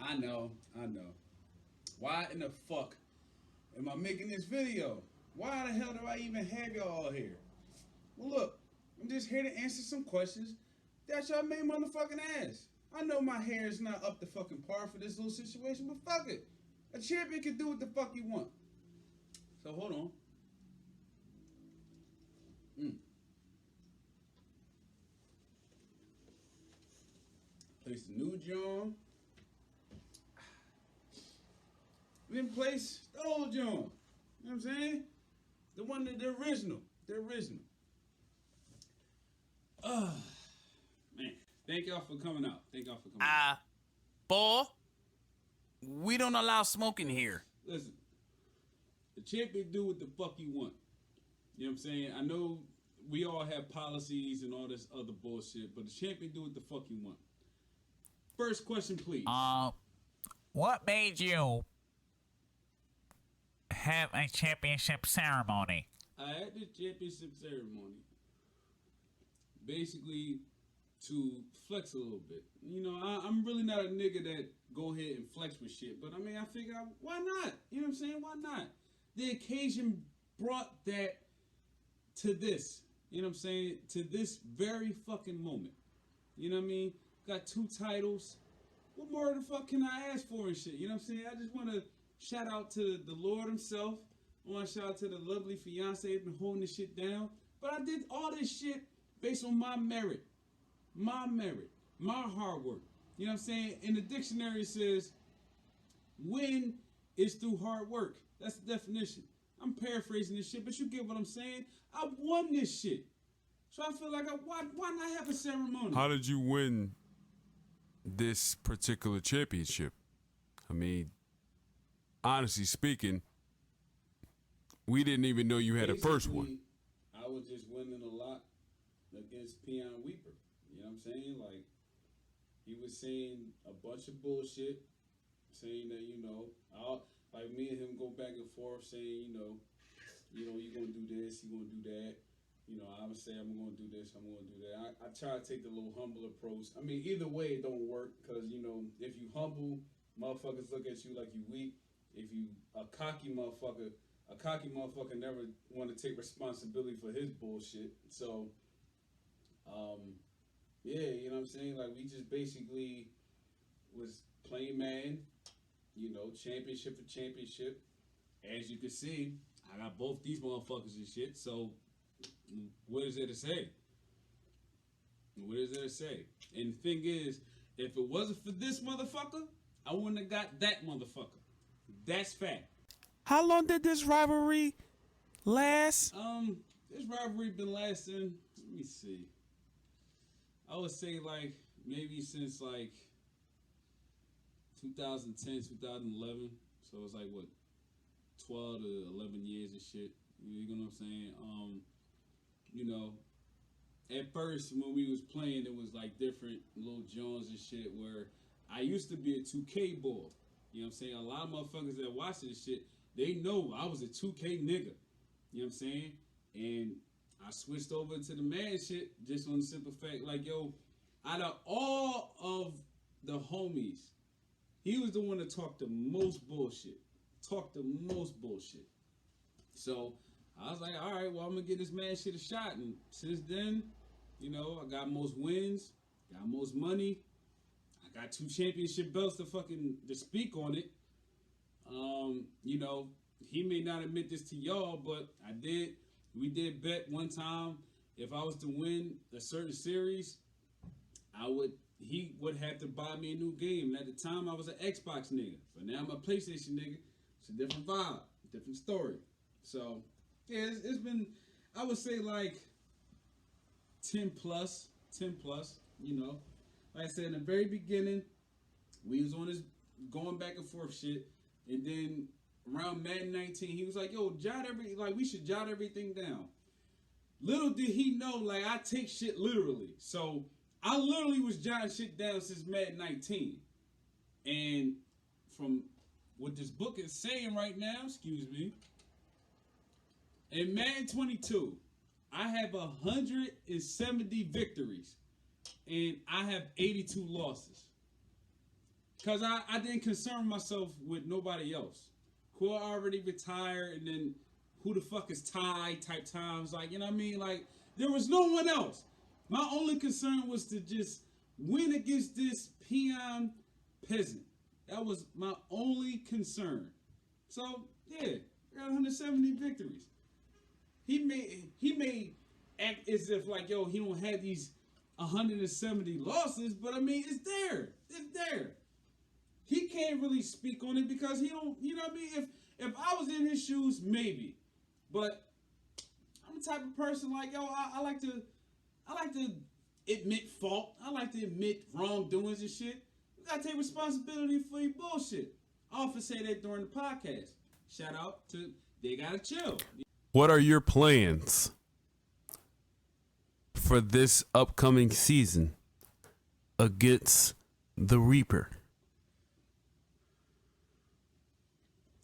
I know, I know. Why in the fuck am I making this video? Why the hell do I even have y'all here? Well, look, I'm just here to answer some questions that y'all may motherfucking ask. I know my hair is not up to fucking par for this little situation, but fuck it. A champion can do what the fuck he want. So hold on. Place the new John. Then place the old John. You know what I'm saying? The one that the original. The original. Man. Thank y'all for coming out. Thank y'all for coming out. Boy, we don't allow smoking here. Listen, the champion do what the fuck you want. You know what I'm saying? I know we all have policies and all this other bullshit, but the champion do what the fuck you want. First question, please. What made you have a championship ceremony? I had the championship ceremony basically to flex a little bit. You know, I'm really not a nigga that go ahead and flex with shit, but I mean, I figure out, why not? You know what I'm saying? Why not? The occasion brought that to this. You know what I'm saying? To this very fucking moment. You know what I mean? Got 2 titles. What more the fuck can I ask for and shit? You know what I'm saying? I just want to shout out to the Lord himself. I want to shout out to the lovely fiance that's been holding this shit down. But I did all this shit based on my merit. My merit. My hard work. You know what I'm saying? In the dictionary it says, win is through hard work. That's the definition. I'm paraphrasing this shit, but you get what I'm saying? I won this shit. So I feel like, why not have a ceremony? How did you win this particular championship? I mean, honestly speaking, we didn't even know you had a first one. I was just winning a lot against Peon Weeper. You know what I'm saying? Like, he was saying a bunch of bullshit, saying that, you know, like me and him go back and forth saying, you know, you're going to do this, you're going to do that. You know, I would say I'm going to do this, I'm going to do that. I try to take the little humble approach. I mean, either way, it don't work because, you know, if you humble, motherfuckers look at you like you weak. If you a cocky motherfucker never want to take responsibility for his bullshit. So, yeah, you know what I'm saying? Like, we just basically was playing man, you know, championship for championship. As you can see, I got both these motherfuckers and shit, so what is there to say? What is there to say? And the thing is, if it wasn't for this motherfucker, I wouldn't have got that motherfucker. That's fact. How long did this rivalry last? This rivalry been lasting, let me see. I would say like maybe since like 2010, 2011. So it's like what, 12 to 11 years and shit. You know what I'm saying? You know, at first when we was playing, it was like different little Jones and shit where I used to be a 2K boy. You know what I'm saying? A lot of motherfuckers that watch this shit, they know I was a 2K nigga. You know what I'm saying? And I switched over to the man shit just on the simple fact, like, yo, out of all of the homies, he was the one that talked the most bullshit. So I was like, all right, well, I'm going to give this man shit a shot. And since then, you know, I got most wins, got most money. I got 2 championship belts to speak on it. You know, he may not admit this to y'all, but I did. We did bet one time if I was to win a certain series, he would have to buy me a new game. And at the time, I was an Xbox nigga, but now I'm a PlayStation nigga. It's a different vibe, different story. So yeah, it's been, I would say like 10 plus. You know, like I said in the very beginning, we was on this going back and forth shit, and then around Madden 19, he was like, yo, we should jot everything down. Little did he know, like, I take shit literally. So I literally was jotting shit down since Madden 19. And from what this book is saying right now, excuse me, in Madden 22, I have 170 victories and I have 82 losses. Because I didn't concern myself with nobody else. Core already retired, and then who the fuck is Ty type times. Like, you know what I mean? Like, there was no one else. My only concern was to just win against this peon peasant. That was my only concern. So, yeah, got 170 victories. He may act as if like, yo, he don't have these 170 losses, but I mean, it's there. It's there. He can't really speak on it because he don't, you know what I mean? If I was in his shoes, maybe. But I'm the type of person like, yo, I like to admit fault. I like to admit wrongdoings and shit. You gotta take responsibility for your bullshit. I often say that during the podcast. Shout out to They Gotta Chill. What are your plans for this upcoming season against the Reaper?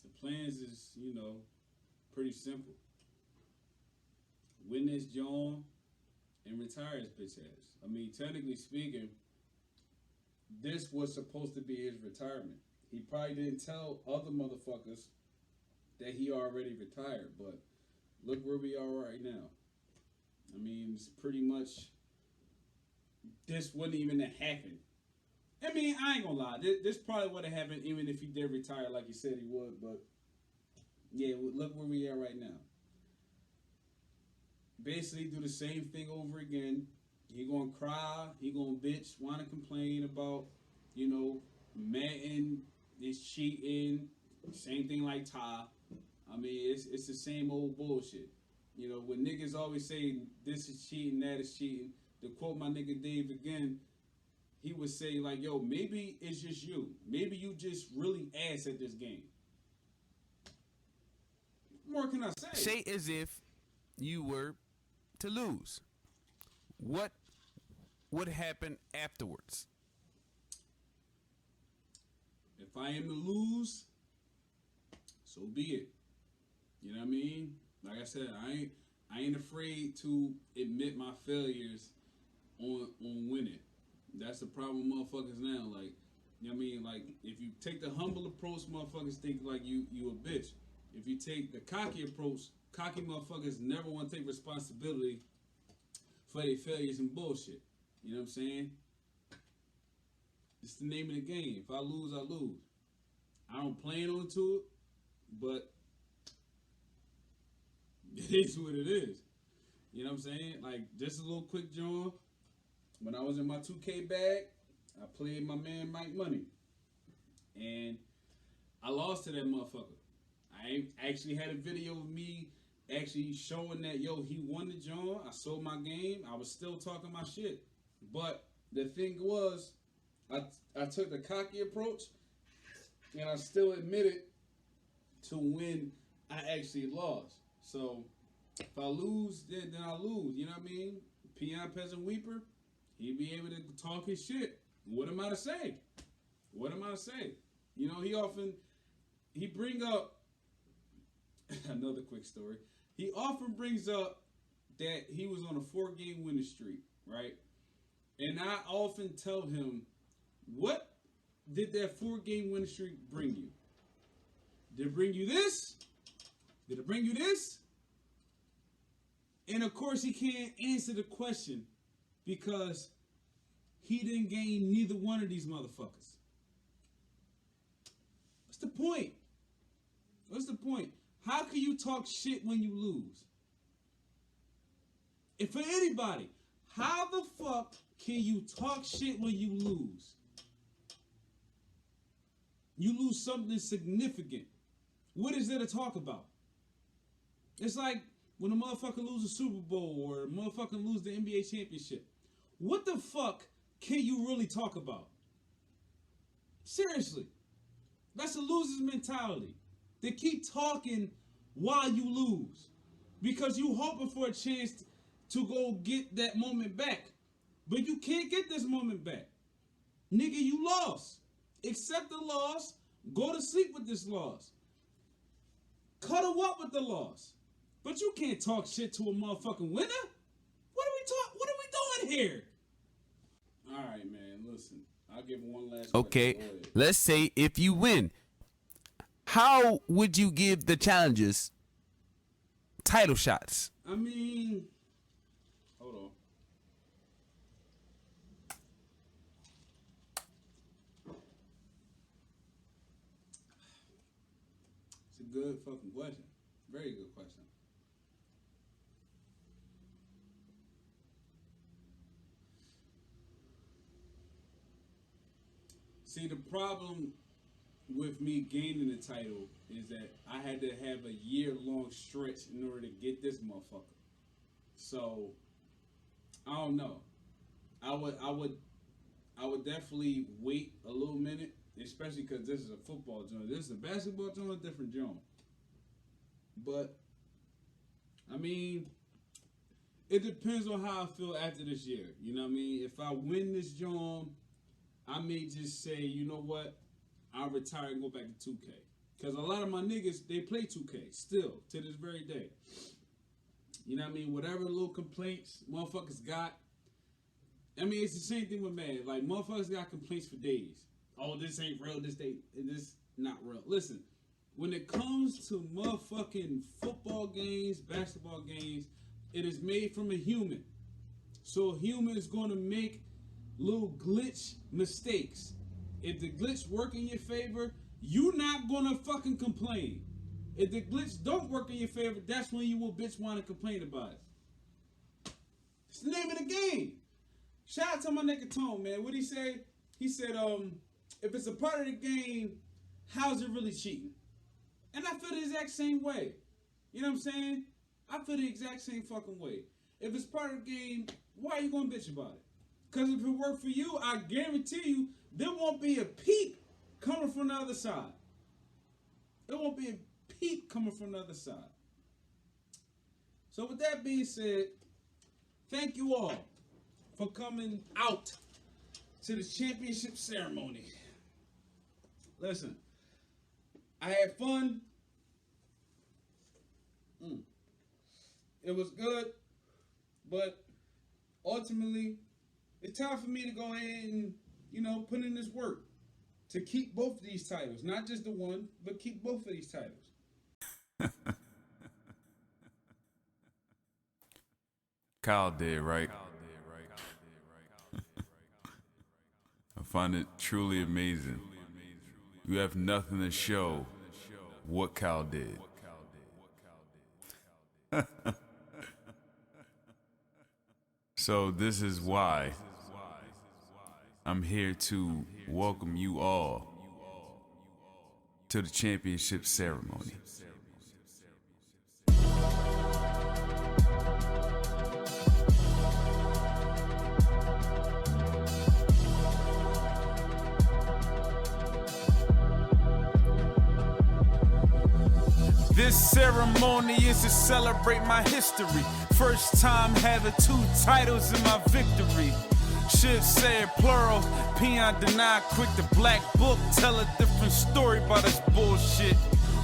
The plans is, you know, pretty simple. Win this John and retire his bitch ass. I mean, technically speaking, this was supposed to be his retirement. He probably didn't tell other motherfuckers that he already retired, but look where we are right now. I mean, it's pretty much, this wouldn't even have happened. I mean, I ain't gonna lie. This probably would have happened even if he did retire like he said he would, but yeah, look where we are right now. Basically do the same thing over again. He gonna cry, he gonna bitch, wanna complain about, you know, Madden is cheating, same thing like Ty. I mean, it's the same old bullshit. You know, when niggas always say this is cheating, that is cheating, to quote my nigga Dave again, he would say like, yo, maybe it's just you. Maybe you just really ass at this game. What more can I say? Say as if you were to lose. What would happen afterwards? If I am to lose, so be it. You know what I mean? Like I said, I ain't afraid to admit my failures on winning. That's the problem with motherfuckers now. Like, you know what I mean? Like, if you take the humble approach, motherfuckers think like you a bitch. If you take the cocky approach, cocky motherfuckers never want to take responsibility for their failures and bullshit. You know what I'm saying? It's the name of the game. If I lose, I lose. I don't plan on to it, but it is what it is. You know what I'm saying? Like, just a little quick John. When I was in my 2K bag, I played my man Mike Money. And I lost to that motherfucker. I actually had a video of me actually showing that, yo, he won the John. I sold my game. I was still talking my shit. But the thing was, I took the cocky approach, and I still admitted to when I actually lost. So if I lose, then I lose. You know what I mean? Peon Peasant Weeper, he'd be able to talk his shit. What am I to say? What am I to say? You know, he bring up another quick story. He often brings up that he was on a 4-game winning streak, right? And I often tell him, what did that 4-game winning streak bring you? Did it bring you this? Did it bring you this? And of course, he can't answer the question because he didn't gain neither one of these motherfuckers. What's the point? What's the point? How can you talk shit when you lose? And for anybody, how the fuck can you talk shit when you lose? You lose something significant. What is there to talk about? It's like when a motherfucker loses a Super Bowl or a motherfucker lose the NBA championship. What the fuck can you really talk about? Seriously. That's a loser's mentality. They keep talking while you lose. Because you hoping for a chance to go get that moment back. But you can't get this moment back. Nigga, you lost. Accept the loss. Go to sleep with this loss. Cuddle up with the loss. But you can't talk shit to a motherfucking winner. What are we doing here? All right, man. Listen, I'll give one last Okay, question. Go ahead. let's say if you win, how would you give the challengers title shots? I mean, hold on. It's a good fucking question. Very good question. See, the problem with me gaining the title is that I had to have a year-long stretch in order to get this motherfucker. So I don't know. I would definitely wait a little minute, especially because this is a football joint. This is a basketball joint, a different joint. But I mean, it depends on how I feel after this year. You know what I mean? If I win this joint, I may just say, you know what? I'll retire and go back to 2K. Because a lot of my niggas, they play 2K still to this very day. You know what I mean? Whatever little complaints motherfuckers got. I mean, it's the same thing with Madden. Like, motherfuckers got complaints for days. Oh, this ain't real. This not real. Listen, when it comes to motherfucking football games, basketball games, it is made from a human. So a human is going to make little glitch mistakes. If the glitch work in your favor, you not gonna fucking complain. If the glitch don't work in your favor, that's when you will bitch want to complain about it. It's the name of the game. Shout out to my nigga Tone, man. What'd he say? He said, if it's a part of the game, how's it really cheating? And I feel the exact same way. You know what I'm saying? I feel the exact same fucking way. If it's part of the game, why are you gonna bitch about it? Because if it worked for you, I guarantee you, there won't be a peep coming from the other side. There won't be a peep coming from the other side. So with that being said, thank you all for coming out to the championship ceremony. Listen, I had fun. It was good, but ultimately, it's time for me to go ahead and, put in this work to keep both of these titles. Not just the one, but keep both of these titles. Kyle did, right? I find it truly amazing. You have nothing to show what Kyle did. So this is why I'm here to welcome you all to the championship ceremony. This ceremony is to celebrate my history. First time having 2 titles in my victory. Should say it plural, peon denied quick. The black book tell a different story about this bullshit.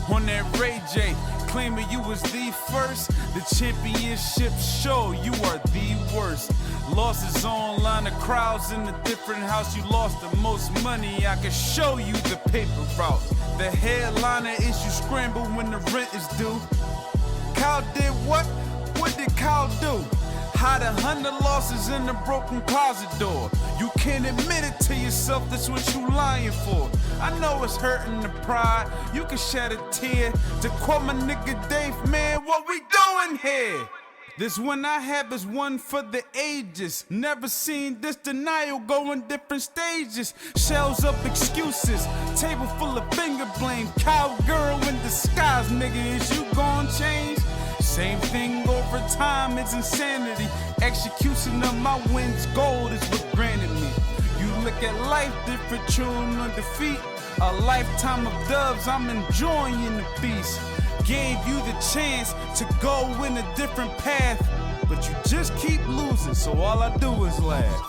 On that Ray J, claiming you was the first. The championship show, you are the worst. Losses online, the crowds in a different house. You lost the most money, I can show you the paper route. The headliner is you scramble when the rent is due. Kyle did what? What did Kyle do? Hide 100 losses in a broken closet door. You can't admit it to yourself, that's what you lying for. I know it's hurting the pride, you can shed a tear. To quote my nigga Dave, man, what we doing here? This one I have is one for the ages. Never seen this denial go in different stages. Shells up excuses, table full of finger blame. Cowgirl in disguise, nigga, is you gon' change? Same thing over time, it's insanity. Execution of my wins, gold is what granted me. You look at life different, tune on defeat. A lifetime of doves, I'm enjoying the feast. Gave you the chance to go in a different path, but you just keep losing, so all I do is laugh.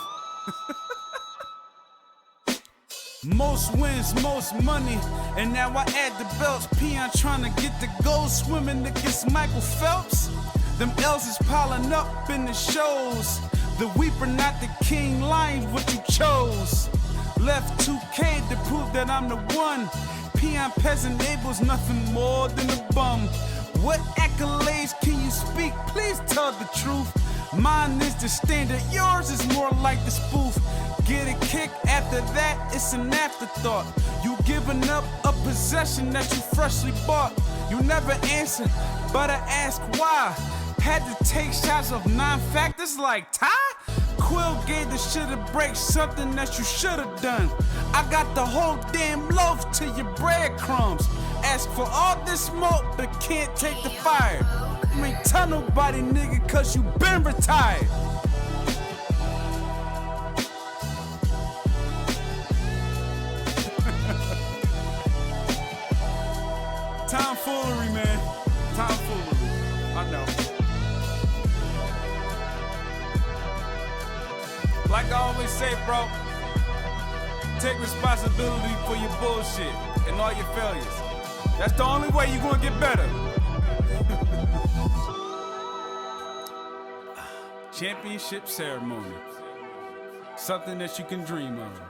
Most wins, most money, and now I add the belts. Peon trying to get the gold, swimming against Michael Phelps. Them L's is piling up in the shows. The weeper, not the king, lion, what you chose. Left 2K to prove that I'm the one. Peon peasant Abel's nothing more than a bum. What accolades can you speak? Please tell the truth. Mine is the standard, yours is more like the spoof. Get a kick after that, it's an afterthought. You giving up a possession that you freshly bought. You never answer, but I ask why. Had to take shots of 9 factors like Ty? Quill gave the shit a break, something that you should've done. I got the whole damn loaf to your breadcrumbs. Ask for all this smoke, but can't take the fire. You ain't tell nobody, nigga, cause you been retired. Tomfoolery, man. Tomfoolery. I know. Like I always say, bro, take responsibility for your bullshit and all your failures. That's the only way you're gonna get better. Championship ceremony. Something that you can dream of.